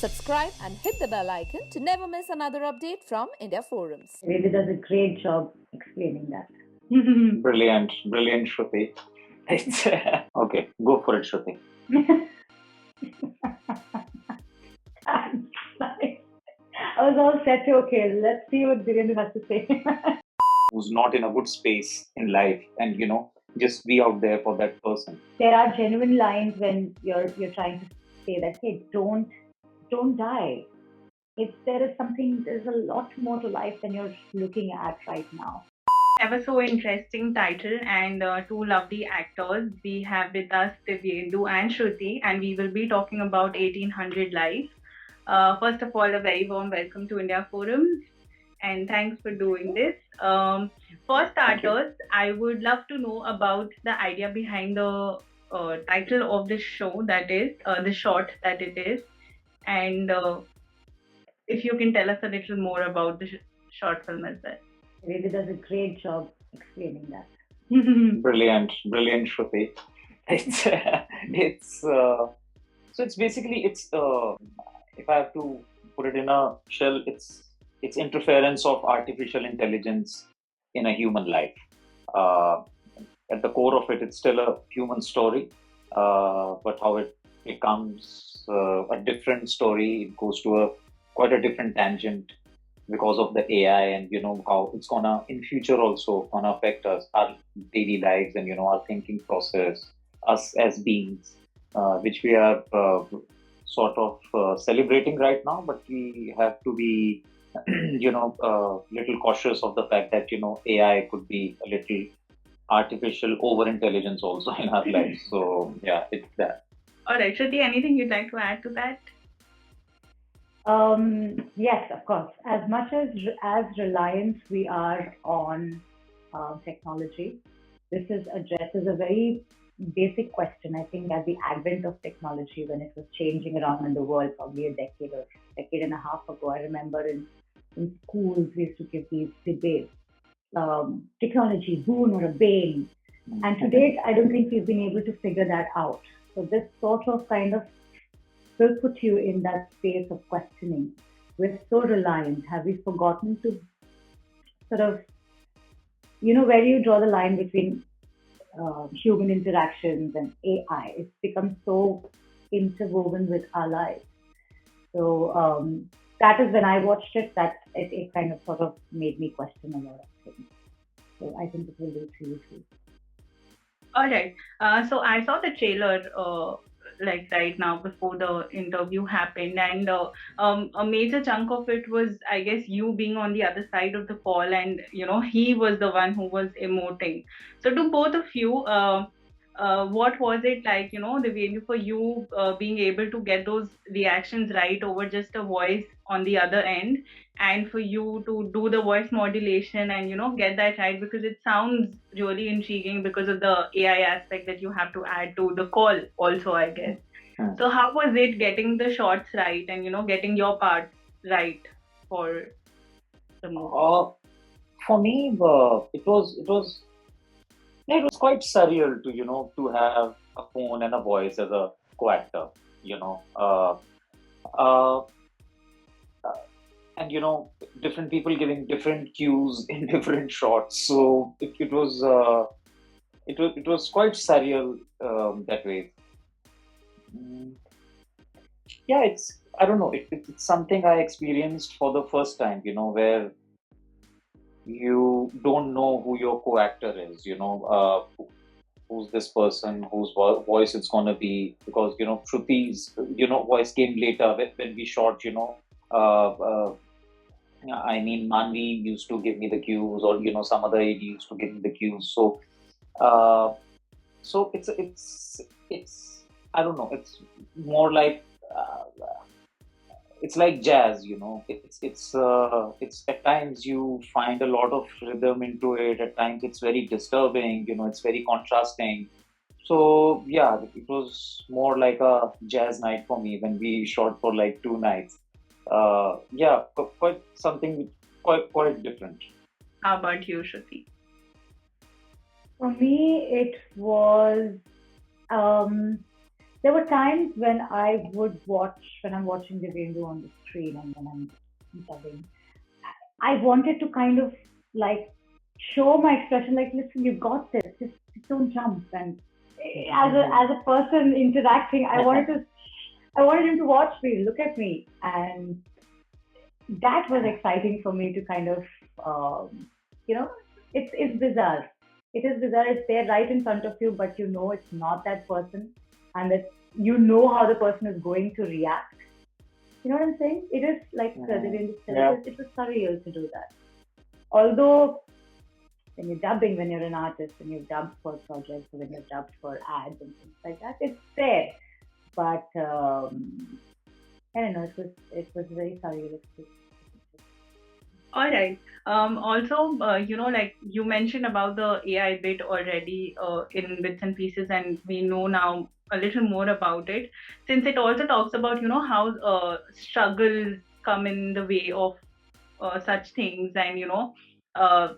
Subscribe and hit the bell icon to never miss another update from India Forums. Really does a great job explaining that. Brilliant, Shruthi. It's, okay, go for it, Shruthi. I was all set to, okay, let's see what Divyenndu has to say. Who's not in a good space in life, and just be out there for that person. There are genuine lines when you're trying to say that, hey, don't die. There's a lot more to life than you're looking at right now. Ever so interesting title and two lovely actors. We have with us Divyenndu and Shruthi, and we will be talking about 1800 Life. First of all, a very warm welcome to India Forums, and thanks for doing this. For starters, I would love to know about the idea behind the title of this show, that is the short that it is, and if you can tell us a little more about the short film as well. Really does a great job explaining that. Brilliant, Shruthi. It's basically if I have to put it in a shell, it's interference of artificial intelligence in a human life. At the core of it, it's still a human story, but how it becomes a different story, it goes to quite a different tangent because of the AI, and how it's gonna in future also gonna affect us, our daily lives, and our thinking process, us as beings, which we are sort of celebrating right now, but we have to be little cautious of the fact that AI could be a little artificial over intelligence also in our lives. So yeah, it's that. All right, Shruti, anything you'd like to add to that? Yes, of course. As much as reliance we are on technology, this addresses a very basic question. I think at the advent of technology, when it was changing around in the world, probably a decade and a half ago, I remember in schools we used to give these debates: technology, boon or a bane. And to date, I don't think we've been able to figure that out. So this sort of kind of will put you in that space of questioning. We're so reliant. Have we forgotten to sort of, where you draw the line between human interactions and AI? It's become so interwoven with our lives. So that is when I watched it, that it kind of sort of made me question a lot of things. So I think it will do to you too. All right. So I saw the trailer like right now before the interview happened, and a major chunk of it was, I guess, you being on the other side of the call, and he was the one who was emoting. So to both of you, what was it like, Divyenndu, for you being able to get those reactions right over just a voice on the other end, and for you to do the voice modulation and get that right, because it sounds really intriguing because of the AI aspect that you have to add to the call also, I guess. So how was it getting the shots right and getting your parts right for the movie? For me, it was quite surreal to have a phone and a voice as a co-actor. Uh, and different people giving different cues in different shots, so it was quite surreal that way. Yeah, I don't know, it's something I experienced for the first time, where you don't know who your co-actor is, who's this person whose voice it's gonna be, because Shruthi's voice came later when we shot. I mean, Manvi used to give me the cues, or some other AD used to give me the cues. So, so it's I don't know. It's more like it's like jazz. It's at times you find a lot of rhythm into it. At times it's very disturbing. It's very contrasting. So yeah, it was more like a jazz night for me when we shot for like 2 nights. Yeah, quite something quite different. How about you, Shruti? For me, it was There were times when I would watch, when I'm watching Divyenndu on the screen and when I'm dubbing, I wanted to kind of like show my expression, like, listen, you got this, just don't jump. And as a person interacting, I wanted him to watch me, look at me, and that was exciting for me to kind of, you know, it's bizarre. It is bizarre. It's there right in front of you, but you know it's not that person, and that you know how the person is going to react. You know what I'm saying? It is like Divyenndu said, Yeah. it was surreal to do that. Although when you're dubbing, when you're an artist, when you're dubbed for projects, when you're dubbed for ads and things like that, it's there. But I don't know. It was very surreal experience. All right. Also, like you mentioned about the AI bit already in bits and pieces, and we know now a little more about it. Since it also talks about, how struggles come in the way of such things, and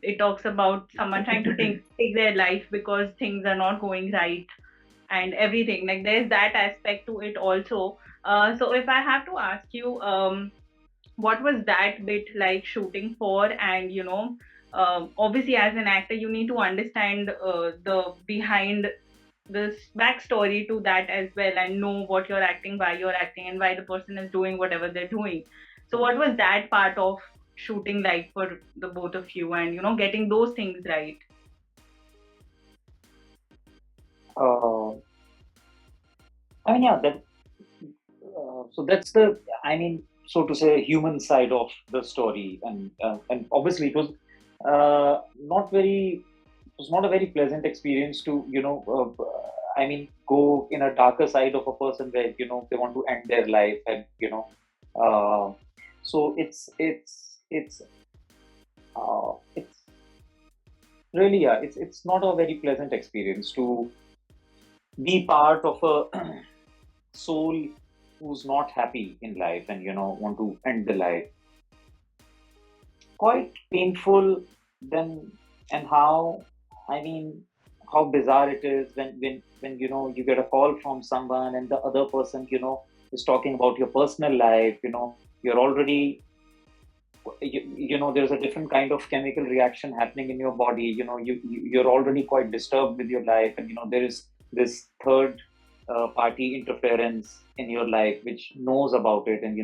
it talks about someone trying to take their life because things are not going right and everything. Like there's that aspect to it also. So if I have to ask you, what was that bit like shooting for? And obviously as an actor you need to understand the behind this backstory to that as well, and know what you're acting, why you're acting, and why the person is doing whatever they're doing. So what was that part of shooting like for the both of you, and getting those things right? Uh, I mean, yeah, that. So that's the, I mean, so to say, human side of the story, and obviously it was not very, it was not a very pleasant experience to, I mean, go in a darker side of a person where they want to end their life, and uh, so it's really, yeah, it's not a very pleasant experience to be part of a soul who's not happy in life and want to end the life. Quite painful. Then, and how, I mean, how bizarre it is when you get a call from someone and the other person is talking about your personal life. You're already, there's a different kind of chemical reaction happening in your body. You're already quite disturbed with your life, and there is this third party interference in your life which knows about it. And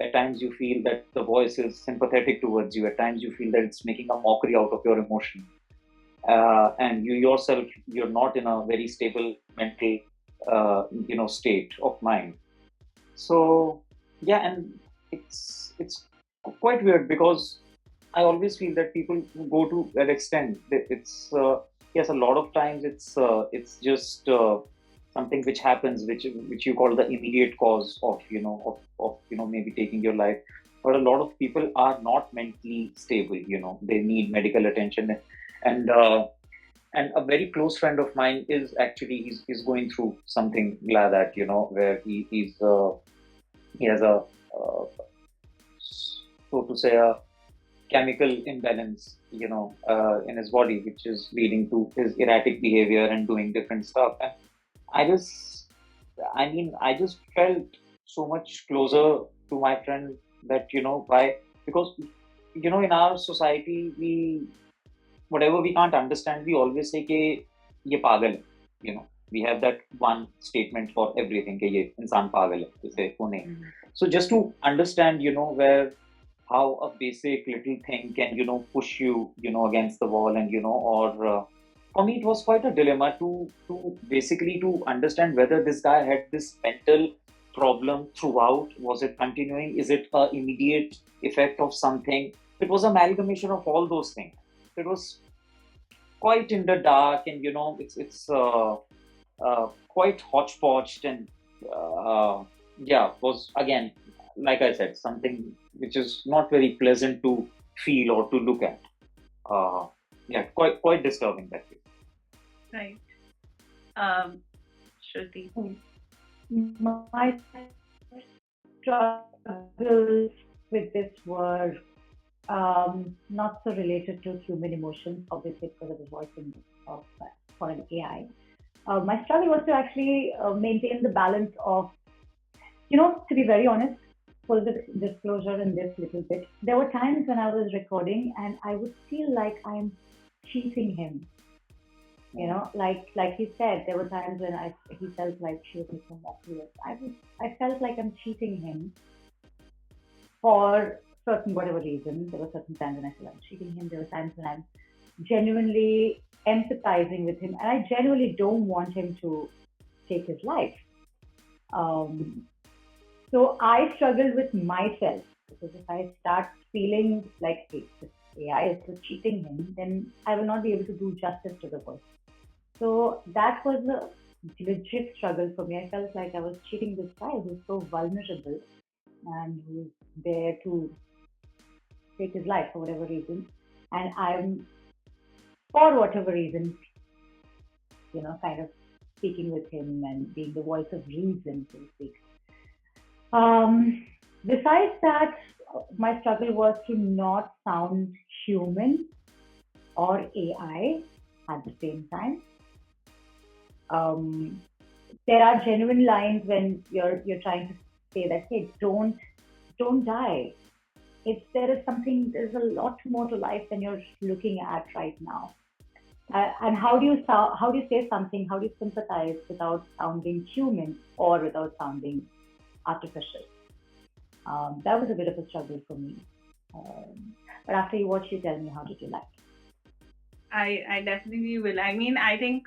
at times you feel that the voice is sympathetic towards you, at times you feel that it's making a mockery out of your emotion, and you yourself, you're not in a very stable mental state of mind. So yeah, and it's quite weird because I always feel that people who go to that extent, it's yes, a lot of times it's just something which happens, which you call the immediate cause of maybe taking your life. But a lot of people are not mentally stable. They need medical attention, and and a very close friend of mine is actually, he's going through something like that. Where he has a uh, so to say a chemical imbalance, in his body, which is leading to his erratic behavior and doing different stuff. And I just, I mean, I just felt so much closer to my friend, that, why? Because, in our society, whatever we can't understand, we always say, कि ये पागल है, we have that one statement for everything, कि ये इंसान पागल है, इसे वो नहीं. So just to understand, where how a basic little thing can push you against the wall, and or for me it was quite a dilemma to basically to understand whether this guy had this mental problem throughout. Was it continuing? Is it a immediate effect of something? It was amalgamation of all those things. It was quite in the dark, and it's quite hodgepodge, and yeah, was again, like I said, something which is not very pleasant to feel or to look at. Uh, yeah, quite disturbing that way. Right. Shruti. My struggles with this were not so related to human emotions, obviously, because I was voicing for an AI. my struggle was to actually maintain the balance of, to be very honest, full disclosure in this little bit, there were times when I was recording and I would feel like I'm cheating him. Like he said, there were times when he felt like she was making that clear. I felt like I'm cheating him for certain whatever reason. There were certain times when I felt I'm cheating him. There were times when I'm genuinely empathizing with him, and I genuinely don't want him to take his life. Um, so I struggle with myself because if I start feeling like hey, this AI is just cheating him, then I will not be able to do justice to the person. So that was a legit struggle for me. I felt like I was cheating this guy who's so vulnerable and who's there to take his life for whatever reason. And I'm, for whatever reason, kind of speaking with him and being the voice of reason, so to speak. Besides that, my struggle was to not sound human or AI at the same time. Um, there are genuine lines when you're trying to say that hey, don't die. There's a lot more to life than you're looking at right now. And how do you say something? How do you sympathize without sounding human or without sounding artificial? That was a bit of a struggle for me. But after you watch, you tell me how did you like it? I definitely will. I mean, I think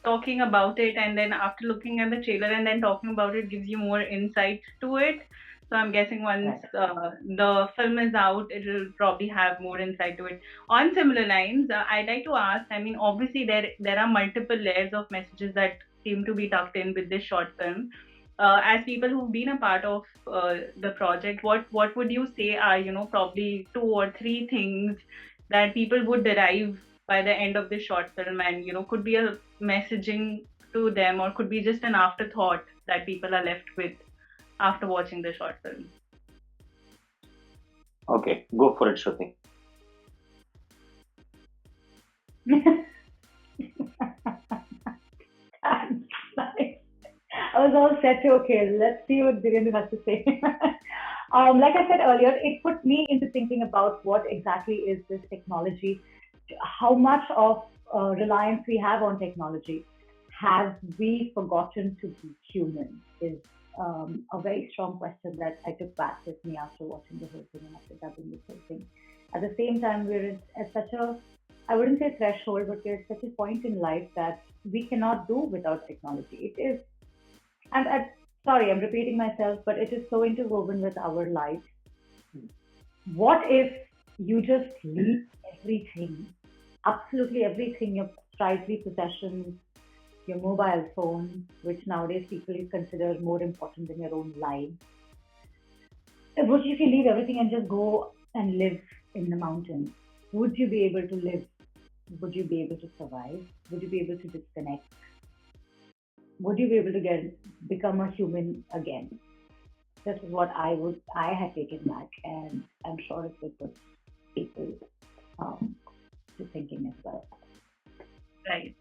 talking about it and then after looking at the trailer and then talking about it gives you more insight to it. So I'm guessing once the film is out, it'll probably have more insight to it. On similar lines, I'd like to ask. I mean, obviously there are multiple layers of messages that seem to be tucked in with this short film. As people who've been a part of the project, what would you say are probably 2 or 3 things that people would derive by the end of this short film, and could be a messaging to them or could be just an afterthought that people are left with after watching the short film? Okay, go for it, Shruti. I was all set to okay, let's see what Divyenndu has to say. Like I said earlier, it put me into thinking about what exactly is this technology, how much of reliance we have on technology. Have we forgotten to be human? Is a very strong question that I took back with me after watching the whole thing and after dubbing the whole thing. At the same time, we're at such a, I wouldn't say threshold, but we're at such a point in life that we cannot do without technology. It is, and sorry, I'm repeating myself, but it is so interwoven with our lives. What if you just leave everything, absolutely everything, your prizely possessions, your mobile phone, which nowadays people consider more important than your own life? What if you leave everything and just go and live in the mountains? Would you be able to live? Would you be able to survive? Would you be able to disconnect? Would you be able to become a human again? This is what I had taken back, and I'm sure it would put people to thinking as well. Right.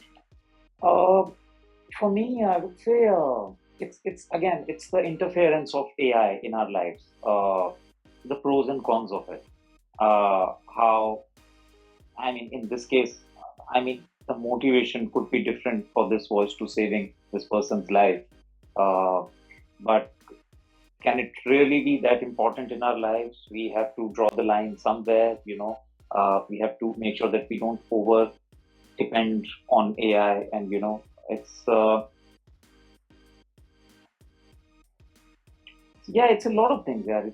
For me, I would say it's the interference of AI in our lives, the pros and cons of it. How, I mean, in this case, I mean, the motivation could be different for this voice to saving this person's life, but can it really be that important in our lives? We have to draw the line somewhere. We have to make sure that we don't over depend on AI, and it's it's a lot of things. Yeah,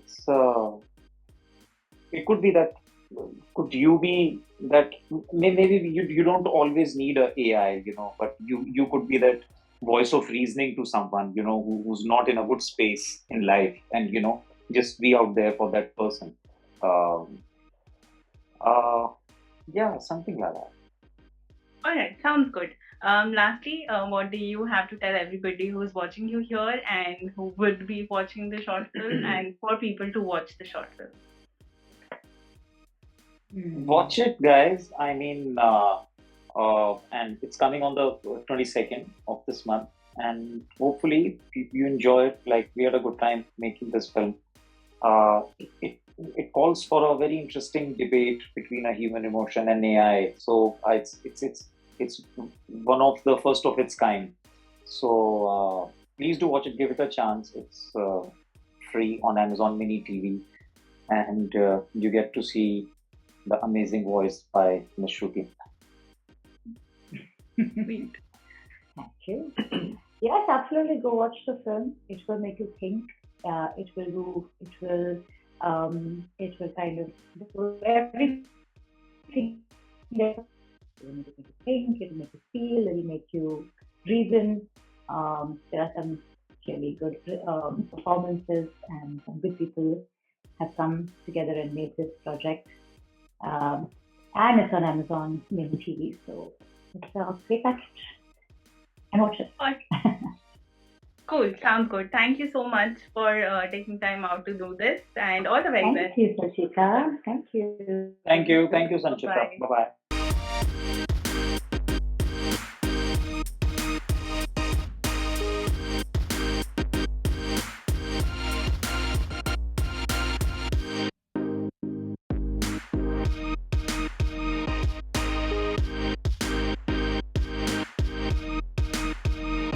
it could be that. Could you be that? Maybe you don't always need a AI, but you could be that voice of reasoning to someone, who's not in a good space in life, and just be out there for that person. Um, yeah, something like that. All right, sounds good. Lastly, what do you have to tell everybody who's watching you here and who would be watching the short film, and for people to watch the short film? Watch it, guys. I mean, and it's coming on the 22nd of this month. And hopefully you enjoy it. Like, we had a good time making this film. It calls for a very interesting debate between a human emotion and AI. So it's one of the first of its kind. So please do watch it. Give it a chance. It's free on Amazon Mini TV, and you get to see the amazing voice by Ms. Shruti. Sweet. Thank you. Yes, absolutely. Go watch the film. It will make you think. It will kind of do everything. It will make you think. It will make you feel. It will make you reason. There are some really good performances, and some good people have come together and made this project. And it's on Amazon Mini TV, so it's a great package. And watch it. Cool, sounds good. Thank you so much for taking time out to do this, and all the very best. Thank you, Sanchita. Thank you. Thank you, Sanchita. Bye. Bye bye.